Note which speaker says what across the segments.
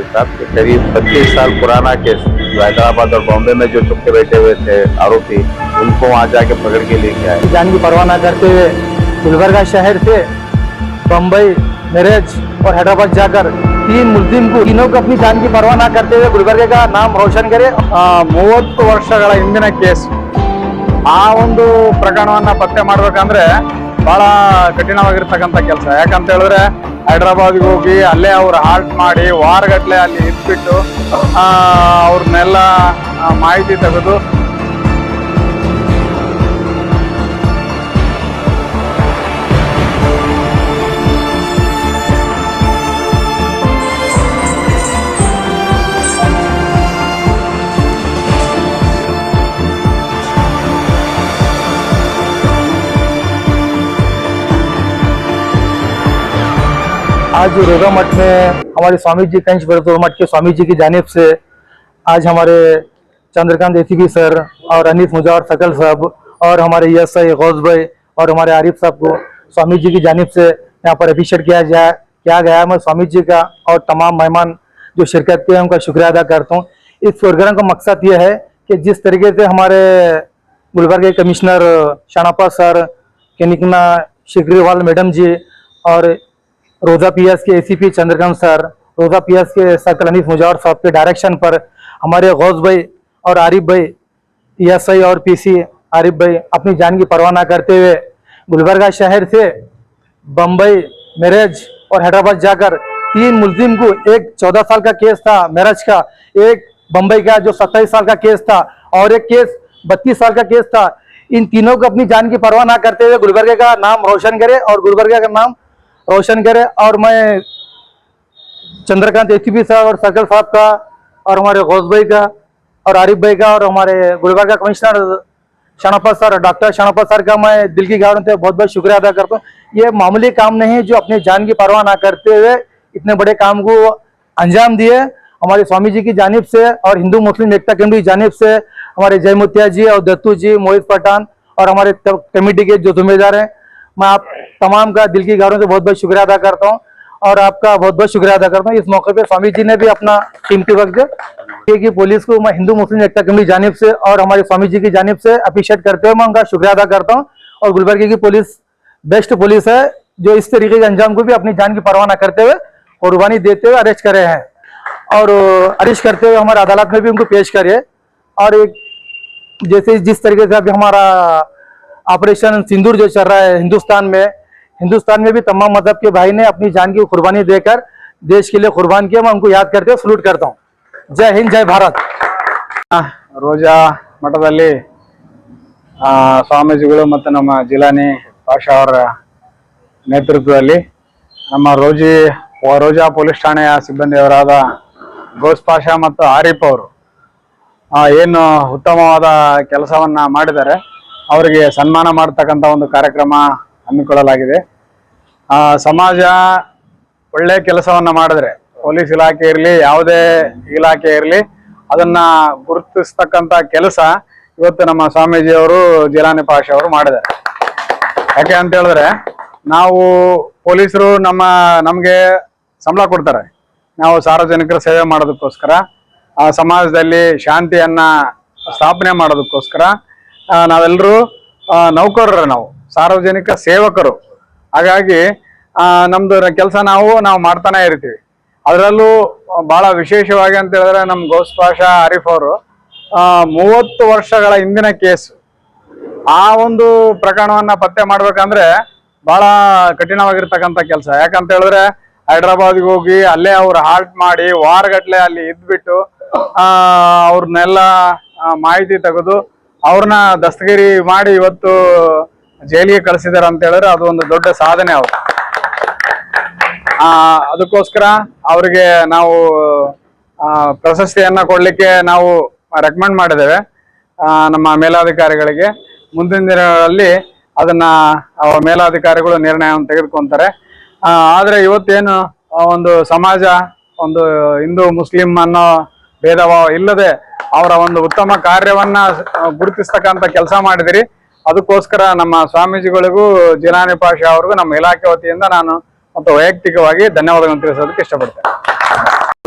Speaker 1: साहब के करीब 25 साल पुराना केस जो हैदराबाद और बॉम्बे में जो छुप के बैठे हुए थे आरोपी, उनको वहां जाके पकड़ के लेके आए।
Speaker 2: जान की परवाह न करते हुए गुलबर्गा शहर से बम्बई, मेरठ और हैदराबाद जाकर तीनों को अपनी जान की परवाह न करते हुए गुलबर्गे का नाम रोशन करे।
Speaker 3: 30 ವರ್ಷಗಳ ಹಿಂದಿನ ಕೇಸ್ ಆ ಒಂದು ಪ್ರಕರಣವನ್ನ ಪತ್ತೆ ಮಾಡ್ಬೇಕಂದ್ರೆ ಬಹಳ ಕಠಿಣವಾಗಿರ್ತಕ್ಕಂಥ ಕೆಲಸ. ಯಾಕಂತ ಹೇಳಿದ್ರೆ ಹೈದರಾಬಾದ್ಗೆ ಹೋಗಿ ಅಲ್ಲೇ ಅವ್ರು ಹಾಲ್ಟ್ ಮಾಡಿ ವಾರಗಟ್ಲೆ ಅಲ್ಲಿ ಇದ್ಬಿಟ್ಟು ಅವ್ರನ್ನೆಲ್ಲ ಮಾಹಿತಿ ತೆಗೆದು
Speaker 2: आज रोजा मठ में हमारे स्वामी जी कंच भरतपुर मठ के स्वामी जी की जानिब से आज हमारे चंद्रकांत एसीपी सर और अनीस मुजावर सकल साहब और हमारे एएसआई गौस भाई और हमारे आरिफ साहब को स्वामी जी की जानिब से यहाँ पर अभिषेक किया गया है। मैं स्वामी जी का और तमाम मेहमान जो शिरकत किए उनका शुक्रिया अदा करता हूँ। इस प्रोग्राम का मकसद ये है कि जिस तरीके से हमारे गुलबर्ग के कमिश्नर शानापा सर, केनिकना शिग्रीवाल मैडम जी और रोजा पीएस के एसीपी चंद्रकांत सर, रोजा पीएस के सर्कल अनीस मुजावर साहब के डायरेक्शन पर हमारे गौस भाई और आरिफ भाई, एएसआई और पीसी आरिफ भाई अपनी जान की परवाह न करते हुए गुलबर्गा शहर से बम्बई, मेरठ और हैदराबाद जाकर 3 मुलजिम को, एक 14 साल का केस था मेरठ का, एक बम्बई का जो 27 साल का केस था और एक केस 32 साल का केस था, इन तीनों को अपनी जान की परवाह न करते हुए गुलबर्गे का नाम रोशन करे और गुलबर्गा का नाम रोशन करे। और मैं चंद्रकांत एसीपी साहब और सर्कल साहब का और हमारे गौस भाई का और आरिफ भाई का और हमारे Gulbarga commissioner Shanappa sir, doctor Shanappa sir का मैं दिल की गहराइयों से बहुत बहुत शुक्रिया अदा करता हूँ। ये मामूली काम नहीं, जो अपनी जान की परवाह ना करते हुए इतने बड़े काम को अंजाम दिए। हमारे स्वामी जी की जानिब से और हिंदू मुस्लिम एकता कमेटी की जानिब से हमारे जयमुतिया जी और दत्तू जी, मोहित पठान और हमारे कमेटी के जो जिम्मेदार हैं, मैं आप तमाम का दिल की गहराइयों से बहुत बहुत शुक्रिया अदा करता हूँ और आपका बहुत बहुत शुक्रिया अदा करता हूँ। इस मौके पे स्वामी जी ने भी अपना कीमती वक्त कि पुलिस को मैं हिंदू मुस्लिम एकता कमेटी की जानिब से और हमारे स्वामी जी की जानिब से अप्रिशिएट करते हुए मैं उनका शुक्रिया अदा करता हूँ। और गुलबर्गे की पुलिस बेस्ट पुलिस है, जो इस तरीके के अंजाम को भी अपनी जान की परवाह न करते हुए कुर्बानी देते हुए अरेस्ट करे हैं और अरेस्ट करते हुए हमारे अदालत में भी उनको पेश करे। और एक जैसे जिस तरीके से अभी हमारा ऑपरेशन सिंदूर जो चल रहा है हिंदुस्तान में भी तमाम मजहब के भाई ने अपनी जान की कुर्बानी देकर देश के लिए कुर्बान किया। मैं उनको याद करते हुए सल्यूट करता हूँ। जय हिंद, जय भारत।
Speaker 3: ರೋಜಾ ಮಠದಲ್ಲಿ ಸ್ವಾಮೀಜಿಗಳು ಮತ್ತು ನಮ್ಮ ಜಿಲಾನಿ ಪಾಷಾ ಅವರ ನೇತೃತ್ವದಲ್ಲಿ ನಮ್ಮ ರೋಜಾ ಪೊಲೀಸ್ ಠಾಣೆಯ ಸಿಬ್ಬಂದಿಯವರಾದ ಗೌಸ್ ಪಾಷಾ ಮತ್ತು ಆರಿಫ್ ಅವರು ಏನು ಉತ್ತಮವಾದ ಕೆಲಸವನ್ನ ಮಾಡಿದ್ದಾರೆ, ಅವರಿಗೆ ಸನ್ಮಾನ ಮಾಡತಕ್ಕಂಥ ಒಂದು ಕಾರ್ಯಕ್ರಮ ಹಮ್ಮಿಕೊಳ್ಳಲಾಗಿದೆ. ಸಮಾಜ ಒಳ್ಳೆ ಕೆಲಸವನ್ನ ಮಾಡಿದ್ರೆ, ಪೊಲೀಸ್ ಇಲಾಖೆ ಇರಲಿ ಯಾವುದೇ ಇಲಾಖೆ ಇರಲಿ, ಅದನ್ನ ಗುರುತಿಸ್ತಕ್ಕಂಥ ಕೆಲಸ ಇವತ್ತು ನಮ್ಮ ಸ್ವಾಮೀಜಿಯವರು ಜಿಲಾನಿ ಪಾಷಾ ಅವರು ಮಾಡಿದ್ದಾರೆ. ಯಾಕೆ ಅಂತ ಹೇಳಿದ್ರೆ, ನಾವು ಪೊಲೀಸರು ನಮಗೆ ಸಂಬಳ ಕೊಡ್ತಾರೆ, ನಾವು ಸಾರ್ವಜನಿಕರ ಸೇವೆ ಮಾಡೋದಕ್ಕೋಸ್ಕರ, ಸಮಾಜದಲ್ಲಿ ಶಾಂತಿಯನ್ನ ಸ್ಥಾಪನೆ ಮಾಡೋದಕ್ಕೋಸ್ಕರ ನಾವೆಲ್ಲರೂ ನೌಕರರು, ನಾವು ಸಾರ್ವಜನಿಕ ಸೇವಕರು. ಹಾಗಾಗಿ ನಮ್ದು ಕೆಲಸ ನಾವು ಮಾಡ್ತಾನೆ ಇರ್ತೀವಿ. ಅದರಲ್ಲೂ ಬಹಳ ವಿಶೇಷವಾಗಿ ಅಂತ ಹೇಳಿದ್ರೆ ನಮ್ಮ ಗೌಸ್ ಪಾಷಾ ಆರಿಫ್ ಅವರು 30 ವರ್ಷಗಳ ಹಿಂದಿನ ಕೇಸ್, ಆ ಒಂದು ಪ್ರಕರಣವನ್ನ ಪತ್ತೆ ಮಾಡ್ಬೇಕಂದ್ರೆ ಬಹಳ ಕಠಿಣವಾಗಿರ್ತಕ್ಕಂಥ ಕೆಲಸ. ಯಾಕಂತ ಹೇಳಿದ್ರೆ ಹೈದರಾಬಾದ್ಗೆ ಹೋಗಿ ಅಲ್ಲೇ ಅವ್ರು ಹಾಲ್ಟ್ ಮಾಡಿ ವಾರಗಟ್ಲೆ ಅಲ್ಲಿ ಇದ್ಬಿಟ್ಟು ಅವ್ರನ್ನೆಲ್ಲ ಮಾಹಿತಿ ತೆಗೆದು ಅವ್ರನ್ನ ದಸ್ತಗಿರಿ ಮಾಡಿ ಇವತ್ತು ಜೈಲಿಗೆ ಕಳಿಸಿದಾರೆ ಅಂತ ಹೇಳಿದ್ರೆ ಅದು ಒಂದು ದೊಡ್ಡ ಸಾಧನೆ ಅವರು. ಅದಕ್ಕೋಸ್ಕರ ಅವರಿಗೆ ನಾವು ಪ್ರಶಸ್ತಿಯನ್ನ ಕೊಡ್ಲಿಕ್ಕೆ ನಾವು ರೆಕಮೆಂಡ್ ಮಾಡಿದ್ದೇವೆ ನಮ್ಮ ಮೇಲಾಧಿಕಾರಿಗಳಿಗೆ. ಮುಂದಿನ ದಿನಗಳಲ್ಲಿ ಅದನ್ನ ಮೇಲಾಧಿಕಾರಿಗಳು ನಿರ್ಣಯವನ್ನು ತೆಗೆದುಕೊಂತಾರೆ. ಆದ್ರೆ ಇವತ್ತೇನು ಒಂದು ಸಮಾಜ, ಒಂದು ಹಿಂದೂ ಮುಸ್ಲಿಂ ಅನ್ನೋ ಭೇದ ಭಾವ ಇಲ್ಲದೆ ಅವರ ಒಂದು ಉತ್ತಮ ಕಾರ್ಯವನ್ನ ಗುರುತಿಸ್ತಕ್ಕಂಥ ಕೆಲಸ ಮಾಡಿದಿರಿ. ಅದಕ್ಕೋಸ್ಕರ ನಮ್ಮ ಸ್ವಾಮೀಜಿಗಳಿಗೂ ಜಿಲಾನಿ ಪಾಷಾ ಅವ್ರಿಗೂ ನಮ್ಮ ಇಲಾಖೆ ವತಿಯಿಂದ ನಾನು ಮತ್ತು ವೈಯಕ್ತಿಕವಾಗಿ ಧನ್ಯವಾದಗಳನ್ನು ತಿಳಿಸೋದಕ್ಕೆ ಇಷ್ಟಪಡ್ತೇನೆ.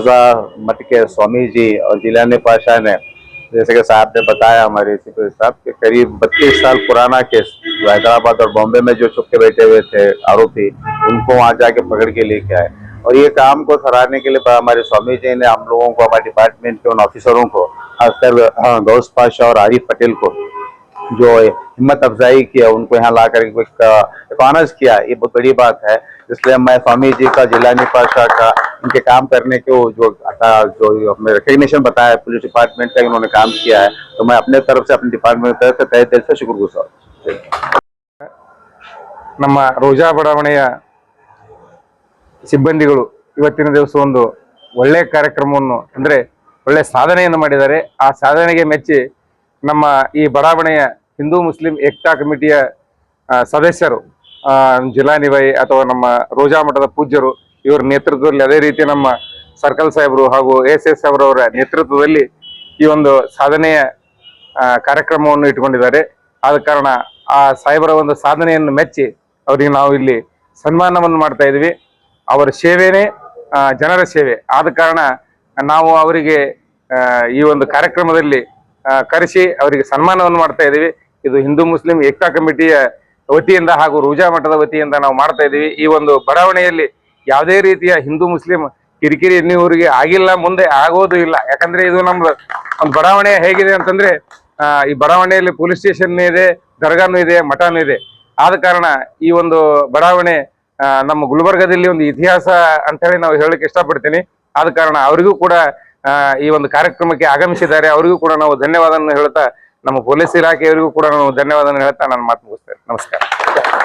Speaker 1: मठ के स्वामी जी और जिलानी पाशा ने, जैसे कि साहब ने बताया हमारे सीपी साहब के, करीब 32 साल पुराना केस जो हैदराबाद और बॉम्बे में जो छुप के बैठे हुए थे आरोपी, उनको वहां जाके पकड़ के लेके आए। और ये काम को सराहने के लिए हमारे स्वामी जी ने हम लोगों को, हमारे डिपार्टमेंट के उन ऑफिसरों को, खासकर गौस पाशा और आरिफ पटेल को, जो हिम्मत अफजाई किया, उनको यहाँ ला कर एक ऑनर्स किया, ये बहुत बड़ी बात है। इसलिए मैं स्वामी जी का, जिलानी पाशा का, इनके काम करने को जो हमें रिकग्निशन बताया पुलिस डिपार्टमेंट का, इन्होंने काम किया है, तो मैं अपने तरफ से, अपने डिपार्टमेंट की तरफ से तहे दिल से शुक्रगुजार।
Speaker 4: ನಮ್ಮ ರೋಜಾ ಬಡಾವಣೆಯ ಸಿಬ್ಬಂದಿಗಳು ಇವತ್ತಿನ ದಿವಸ ಒಂದು ಒಳ್ಳೆಯ ಕಾರ್ಯಕ್ರಮವನ್ನು, ಅಂದರೆ ಒಳ್ಳೆಯ ಸಾಧನೆಯನ್ನು ಮಾಡಿದ್ದಾರೆ. ಆ ಸಾಧನೆಗೆ ಮೆಚ್ಚಿ ನಮ್ಮ ಈ ಬಡಾವಣೆಯ ಹಿಂದೂ ಮುಸ್ಲಿಂ ಏಕ್ತಾ ಕಮಿಟಿಯ ಸದಸ್ಯರು, ಜಿಲಾನಿವೈ ಅಥವಾ ನಮ್ಮ ರೋಜಾ ಮಠದ ಪೂಜ್ಯರು ಇವರ ನೇತೃತ್ವದಲ್ಲಿ, ಅದೇ ರೀತಿ ನಮ್ಮ ಸರ್ಕಲ್ ಸಾಹೇಬರು ಹಾಗೂ ಎಸ್ ಅವರವರ ನೇತೃತ್ವದಲ್ಲಿ ಈ ಒಂದು ಸಾಧನೆಯ ಕಾರ್ಯಕ್ರಮವನ್ನು ಇಟ್ಟುಕೊಂಡಿದ್ದಾರೆ. ಆದ ಕಾರಣ ಆ ಸಾಹೇಬರ ಒಂದು ಸಾಧನೆಯನ್ನು ಮೆಚ್ಚಿ ಅವರಿಗೆ ನಾವು ಇಲ್ಲಿ ಸನ್ಮಾನವನ್ನು ಮಾಡ್ತಾ ಇದ್ವಿ. ಅವರ ಸೇವೆನೇ ಜನರ ಸೇವೆ. ಆದ ಕಾರಣ ನಾವು ಅವರಿಗೆ ಈ ಒಂದು ಕಾರ್ಯಕ್ರಮದಲ್ಲಿ ಕರೆಸಿ ಅವರಿಗೆ ಸನ್ಮಾನವನ್ನು ಮಾಡ್ತಾ ಇದ್ದೀವಿ. ಇದು ಹಿಂದೂ ಮುಸ್ಲಿಂ ಏಕ್ತಾ ಕಮಿಟಿಯ ವತಿಯಿಂದ ಹಾಗೂ ರೋಜಾ ಮಠದ ವತಿಯಿಂದ ನಾವು ಮಾಡ್ತಾ ಇದ್ದೀವಿ. ಈ ಒಂದು ಬಡಾವಣೆಯಲ್ಲಿ ಯಾವುದೇ ರೀತಿಯ ಹಿಂದೂ ಮುಸ್ಲಿಂ ಕಿರಿಕಿರಿ ಇನ್ನೂರಿಗೆ ಆಗಿಲ್ಲ, ಮುಂದೆ ಆಗೋದು ಇಲ್ಲ. ಯಾಕಂದ್ರೆ ಇದು ನಮ್ದು ಒಂದು ಬಡಾವಣೆ ಹೇಗಿದೆ ಅಂತಂದ್ರೆ, ಈ ಬಡಾವಣೆಯಲ್ಲಿ ಪೊಲೀಸ್ ಸ್ಟೇಷನ್ ಇದೆ, ದರ್ಗಾನು ಇದೆ, ಮಠನೂ ಇದೆ. ಆದ ಕಾರಣ ಈ ಒಂದು ಬಡಾವಣೆ ನಮ್ಮ ಗುಲ್ಬರ್ಗದಲ್ಲಿ ಒಂದು ಇತಿಹಾಸ ಅಂತ ಹೇಳಿ ನಾವು ಹೇಳಲಿಕ್ಕೆ ಇಷ್ಟಪಡ್ತೀನಿ. ಆದ ಕಾರಣ ಅವರಿಗೂ ಕೂಡ ಈ ಒಂದು ಕಾರ್ಯಕ್ರಮಕ್ಕೆ ಆಗಮಿಸಿದ್ದಾರೆ. ಅವರಿಗೂ ಕೂಡ ನಾವು ಧನ್ಯವಾದವನ್ನು ಹೇಳ್ತಾ, ನಮ್ಮ ಪೊಲೀಸ್ ಇಲಾಖೆಯವರಿಗೂ ಕೂಡ ನಾವು ಧನ್ಯವಾದವನ್ನು ಹೇಳ್ತಾ ನಾನು ಮಾತು ಮುಗಿಸ್ತೇನೆ. ನಮಸ್ಕಾರ.